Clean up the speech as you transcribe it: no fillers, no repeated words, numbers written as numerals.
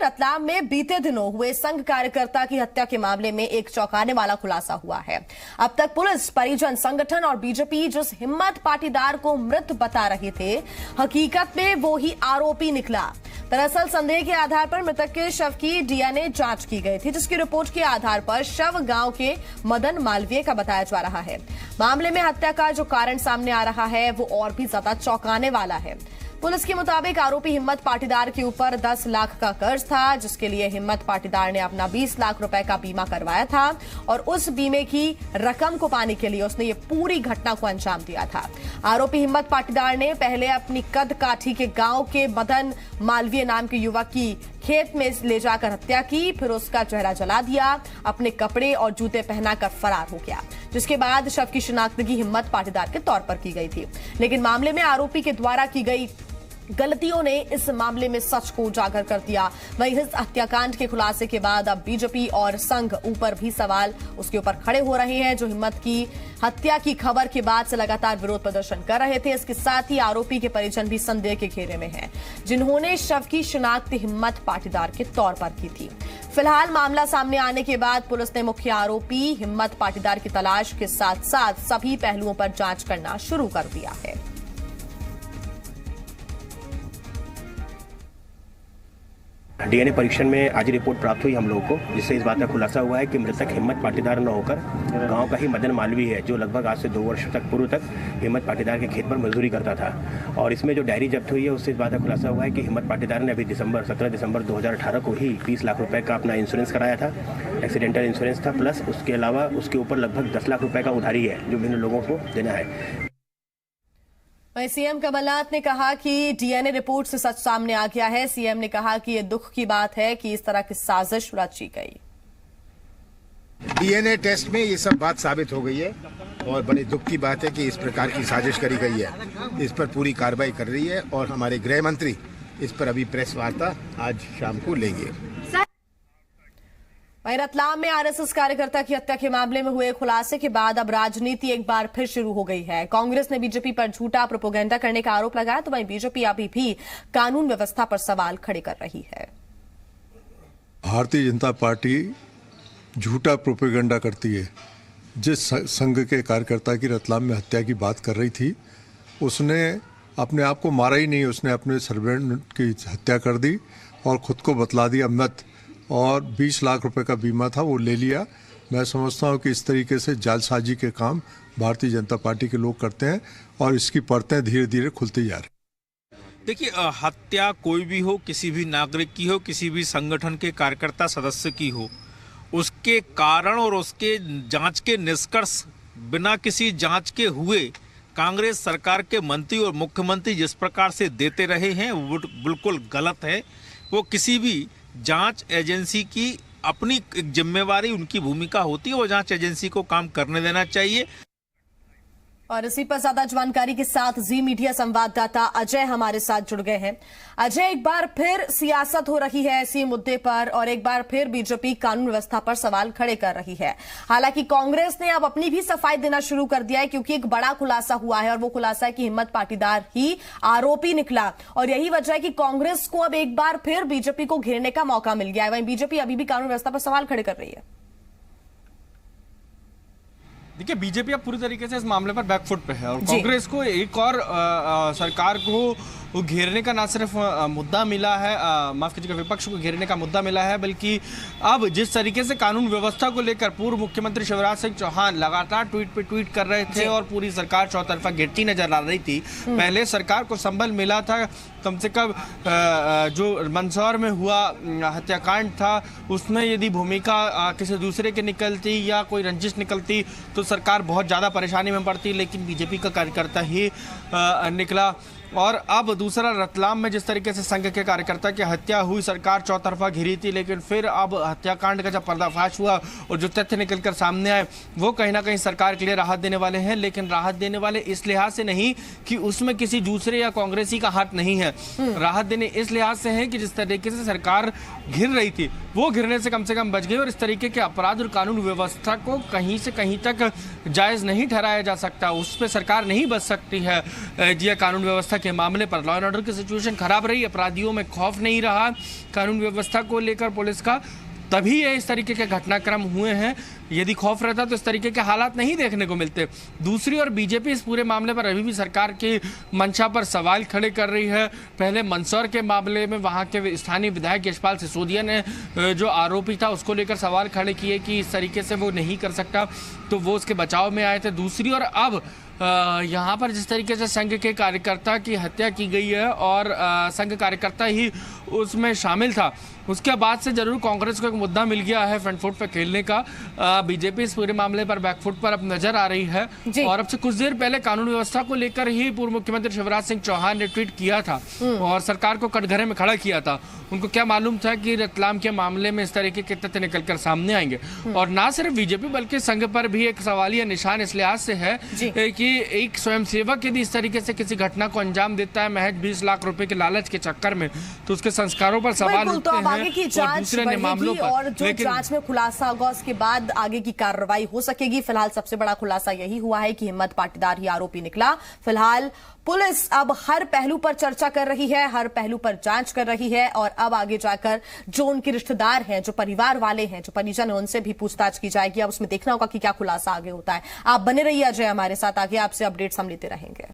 रतलाम में बीते दिनों हुए संघ कार्यकर्ता की हत्या के मामले में एक चौंकाने वाला खुलासा हुआ है। अब तक पुलिस, परिजन संगठन और बीजेपी जिस हिम्मत पाटीदार को मृत बता रहे थे, हकीकत में वो ही आरोपी निकला। दरअसल संदेह के आधार पर मृतक के शव की डीएनए जांच की गई थी, जिसकी रिपोर्ट के आधार पर शव गांव के मदन मालवीय का बताया जा रहा है। मामले में हत्या का जो कारण सामने आ रहा है वो और भी ज्यादा चौंकाने वाला है। पुलिस के मुताबिक आरोपी हिम्मत पाटीदार के ऊपर 10 लाख का कर्ज था, जिसके लिए हिम्मत पाटीदार ने अपना 20 लाख रुपए का बीमा करवाया था और उस बीमे की रकम को पाने के लिए उसने ये पूरी घटना को अंजाम दिया था। आरोपी हिम्मत पाटीदार ने पहले अपनी कद काठी के गांव के मदन मालवीय नाम के युवक की खेत में ले जाकर हत्या की, फिर उसका चेहरा जला दिया, अपने कपड़े और जूते पहनाकर फरार हो गया, जिसके बाद शव की शिनाख्तगी हिम्मत पाटीदार के तौर पर की गई थी। लेकिन मामले में आरोपी के द्वारा की गई गलतियों ने इस मामले में सच को उजागर कर दिया। वहीं इस हत्याकांड के खुलासे के बाद अब बीजेपी और संघ ऊपर भी सवाल उसके ऊपर खड़े हो रहे हैं, जो हिम्मत की हत्या की खबर के बाद से लगातार विरोध प्रदर्शन कर रहे थे। इसके साथ ही आरोपी के परिजन भी संदेह के घेरे में हैं, जिन्होंने शव की शिनाख्त हिम्मत पाटीदार के तौर पर की थी। फिलहाल मामला सामने आने के बाद पुलिस ने मुख्य आरोपी हिम्मत पाटीदार की तलाश के साथ साथ सभी पहलुओं पर जांच करना शुरू कर दिया है। डीएनए परीक्षण में आज रिपोर्ट प्राप्त हुई हम लोगों को, जिससे इस बात का खुलासा हुआ है कि मृतक हिम्मत पाटीदार न होकर गांव का ही मदन मालवी है, जो लगभग आज से 2 वर्ष तक पूर्व तक हिम्मत पाटीदार के खेत पर मजदूरी करता था। और इसमें जो डायरी जब्त हुई है उससे इस बात का खुलासा हुआ है कि हिम्मत पाटीदार ने अभी 17 दिसंबर 2018 को ही 20 लाख रुपए का अपना इंश्योरेंस कराया था, एक्सीडेंटल इंश्योरेंस था, प्लस उसके अलावा उसके ऊपर लगभग 10 लाख रुपए का उधारी है जो विभिन्न लोगों को देना है। वहीं सीएम कमलनाथ ने कहा कि डीएनए रिपोर्ट से सच सामने आ गया है। सीएम ने कहा कि यह दुख की बात है कि इस तरह की साजिश रची गई। डीएनए टेस्ट में ये सब बात साबित हो गई है और बड़ी दुख की बात है कि इस प्रकार की साजिश करी गई है। इस पर पूरी कार्रवाई कर रही है और हमारे गृह मंत्री इस पर अभी प्रेस वार्ता आज शाम को लेंगे। वहीं रतलाम में आरएसएस कार्यकर्ता की हत्या के मामले में हुए खुलासे के बाद अब राजनीति एक बार फिर शुरू हो गई है। कांग्रेस ने बीजेपी पर झूठा प्रोपेगेंडा करने का आरोप लगाया, तो वहीं बीजेपी अभी भी कानून व्यवस्था पर सवाल खड़े कर रही है। भारतीय जनता पार्टी झूठा प्रोपेगेंडा करती है। जिस संघ के कार्यकर्ता की रतलाम में हत्या की बात कर रही थी, उसने अपने आप को मारा ही नहीं, उसने अपने सर्वेंट की हत्या कर दी और खुद को बतला दिया मृत, और 20 लाख रुपए का बीमा था वो ले लिया। मैं समझता हूँ कि इस तरीके से जालसाजी के काम भारतीय जनता पार्टी के लोग करते हैं और इसकी परतें धीरे धीरे खुलती जा रही। देखिए, हत्या कोई भी हो, किसी भी नागरिक की हो, किसी भी संगठन के कार्यकर्ता सदस्य की हो, उसके कारण और उसके जांच के निष्कर्ष बिना किसी जांच के हुए कांग्रेस सरकार के मंत्री और मुख्यमंत्री जिस प्रकार से देते रहे हैं वो बिल्कुल गलत है। वो किसी भी जांच एजेंसी की अपनी जिम्मेवारी, उनकी भूमिका होती है, वो जांच एजेंसी को काम करने देना चाहिए। और इसी पर ज्यादा जानकारी के साथ जी मीडिया संवाददाता अजय हमारे साथ जुड़ गए हैं। अजय, एक बार फिर सियासत हो रही है इसी मुद्दे पर और एक बार फिर बीजेपी कानून व्यवस्था पर सवाल खड़े कर रही है। हालांकि कांग्रेस ने अब अपनी भी सफाई देना शुरू कर दिया है, क्योंकि एक बड़ा खुलासा हुआ है और वो खुलासा है कि हिम्मत पाटीदार ही आरोपी निकला और यही वजह है कि कांग्रेस को अब एक बार फिर बीजेपी को घेरने का मौका मिल गया है। वहीं बीजेपी अभी भी कानून व्यवस्था पर सवाल खड़े कर रही है। देखिए, बीजेपी अब पूरी तरीके से इस मामले पर बैकफुट पे है और कांग्रेस को एक और सरकार को घेरने का ना सिर्फ मुद्दा मिला है, माफ कीजिएगा, विपक्ष को घेरने का मुद्दा मिला है, बल्कि अब जिस तरीके से कानून व्यवस्था को लेकर पूर्व मुख्यमंत्री शिवराज सिंह चौहान लगातार ट्वीट पे ट्वीट कर रहे थे और पूरी सरकार चौतरफा गिरती नजर आ रही थी। पहले सरकार को संबल मिला था, कम से कम जो मंदसौर में हुआ हत्याकांड था उसमें यदि भूमिका किसी दूसरे की निकलती या कोई रंजिश निकलती तो सरकार बहुत ज़्यादा परेशानी में पड़ती, लेकिन बीजेपी का कार्यकर्ता ही निकला। और अब दूसरा, रतलाम में जिस तरीके से संघ के कार्यकर्ता की हत्या हुई, सरकार चौतरफा घिरी थी, लेकिन फिर अब हत्याकांड का जब पर्दाफाश हुआ और जो तथ्य निकलकर सामने आए वो कहीं ना कहीं सरकार के लिए राहत देने वाले हैं। लेकिन राहत देने वाले इस लिहाज से नहीं कि उसमें किसी दूसरे या कांग्रेसी का हाथ नहीं है, राहत देने इस लिहाज से है कि जिस तरीके से सरकार घिर रही थी वो घिरने से कम बच गई और इस तरीके के अपराध और कानून व्यवस्था को कहीं से कहीं तक जायज नहीं ठहराया जा सकता, उस पर सरकार नहीं बच सकती है। यह कानून व्यवस्था के मामले पर लॉ एंड ऑर्डर की सिचुएशन खराब रही, अपराधियों में खौफ नहीं रहा, कानून व्यवस्था को लेकर पुलिस का, तभी ये इस तरीके के घटनाक्रम हुए हैं। यदि खौफ रहता तो इस तरीके के हालात नहीं देखने को मिलते। दूसरी ओर बीजेपी इस पूरे मामले पर अभी भी सरकार की मंशा पर सवाल खड़े कर रही है। पहले मंदसौर के मामले में वहां के स्थानीय विधायक यशपाल सिसोदिया ने जो आरोपी था उसको लेकर सवाल खड़े किए कि इस तरीके से वो नहीं कर सकता, तो वो उसके बचाव में आए थे। दूसरी ओर अब यहाँ पर जिस तरीके से संघ के कार्यकर्ता की हत्या की गई है और संघ कार्यकर्ता ही उसमें शामिल था, उसके बाद से जरूर कांग्रेस को एक मुद्दा मिल गया है फ्रंट फुट पर खेलने का। बीजेपी इस पूरे मामले पर बैकफुट पर अब नजर आ रही है। और अब से कुछ देर पहले कानून व्यवस्था को लेकर ही पूर्व मुख्यमंत्री शिवराज सिंह चौहान ने ट्वीट किया था और सरकार को कटघरे में खड़ा किया था। उनको क्या मालूम था कि रतलाम के मामले में इस तरीके के तथ्य निकलकर सामने आएंगे। और ना सिर्फ बीजेपी बल्कि संघ पर भी एक सवालिया निशान इस लिहाज से है कि एक स्वयंसेवक यदि इस तरीके से किसी घटना को अंजाम देता है महज 20 लाख रुपए के लालच के चक्कर में, तो उसके संस्कारों पर सवाल उठते हैं। आगे की जांच बढ़ेगी और जो जांच में खुलासा होगा उसके बाद आगे की कार्रवाई हो सकेगी। फिलहाल सबसे बड़ा खुलासा यही हुआ है कि हिम्मत पाटीदार ही आरोपी निकला। फिलहाल पुलिस अब हर पहलू पर चर्चा कर रही है, हर पहलू पर जांच कर रही है और अब आगे जाकर जो उनके रिश्तेदार हैं, जो परिवार वाले हैं, जो परिजन है, उनसे भी पूछताछ की जाएगी। अब उसमें देखना होगा कि क्या खुलासा आगे होता है। आप बने रहिए अजय हमारे साथ, आगे आपसे अपडेट्स हम लेते रहेंगे।